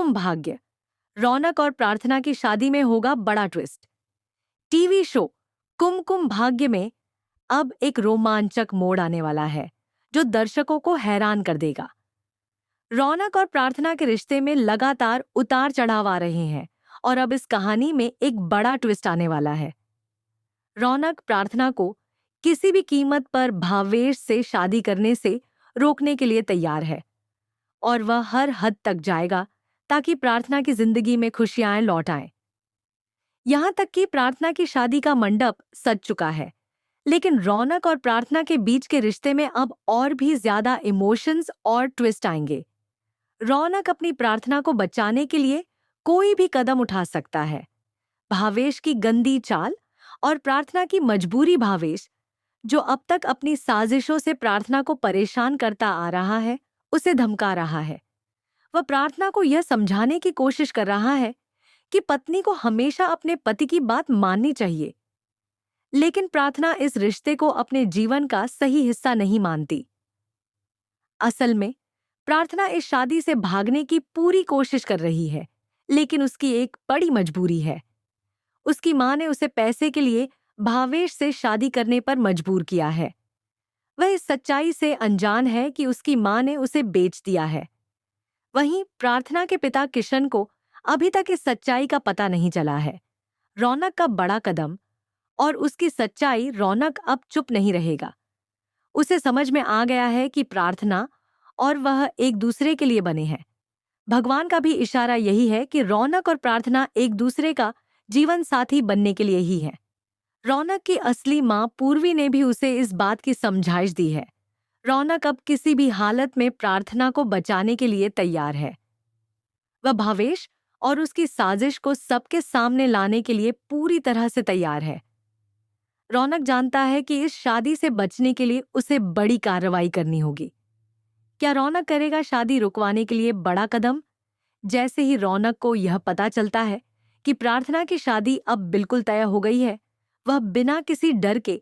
कुमकुम भाग्य, रौनक और प्रार्थना की शादी में होगा बड़ा twist. TV show Kumkum Bhagya में अब एक रोमांचक मोड़ आने वाला है जो दर्शकों को हैरान कर देगा। रौनक और प्रार्थना के रिश्ते में लगातार उतार चढ़ाव आ रहे हैं और अब इस कहानी में एक बड़ा ट्विस्ट आने वाला है। रौनक प्रार्थना को किसी भी कीमत पर भावेश से शादी करने से रोकने के लिए तैयार है और वह हर हद तक जाएगा ताकि प्रार्थना की जिंदगी में खुशियां लौट आएं। यहां तक कि प्रार्थना की शादी का मंडप सज चुका है, लेकिन रौनक और प्रार्थना के बीच के रिश्ते में अब और भी ज्यादा इमोशंस और ट्विस्ट आएंगे। रौनक अपनी प्रार्थना को बचाने के लिए कोई भी कदम उठा सकता है। भावेश की गंदी चाल और प्रार्थना की मजबूरी भावेश, जो अब तक अपनी साजिशों से प्रार्थना को परेशान करता आ रहा है, उसे धमका रहा है। वह प्रार्थना को यह समझाने की कोशिश कर रहा है कि पत्नी को हमेशा अपने पति की बात माननी चाहिए, लेकिन प्रार्थना इस रिश्ते को अपने जीवन का सही हिस्सा नहीं मानती। असल में प्रार्थना इस शादी से भागने की पूरी कोशिश कर रही है, लेकिन उसकी एक बड़ी मजबूरी है। उसकी मां ने उसे पैसे के लिए भावेश से शादी करने पर मजबूर किया है। वह इस सच्चाई से अनजान है कि उसकी मां ने उसे बेच दिया है। वहीं प्रार्थना के पिता किशन को अभी तक इस सच्चाई का पता नहीं चला है। रौनक का बड़ा कदम और उसकी सच्चाई, रौनक अब चुप नहीं रहेगा। उसे समझ में आ गया है कि प्रार्थना और वह एक दूसरे के लिए बने हैं। भगवान का भी इशारा यही है कि रौनक और प्रार्थना एक दूसरे का जीवन साथी बनने के लिए ही है। रौनक की असली मां पूर्वी ने भी उसे इस बात की समझाइश दी है। रौनक अब किसी भी हालत में प्रार्थना को बचाने के लिए तैयार है। वह भावेश और उसकी साजिश को सबके सामने लाने के लिए पूरी तरह से तैयार है। रौनक जानता है कि इस शादी से बचने के लिए उसे बड़ी कार्रवाई करनी होगी। क्या रौनक करेगा शादी रुकवाने के लिए बड़ा कदम? जैसे ही रौनक को यह पता चलता है कि प्रार्थना की शादी अब बिल्कुल तय हो गई है, वह बिना किसी डर के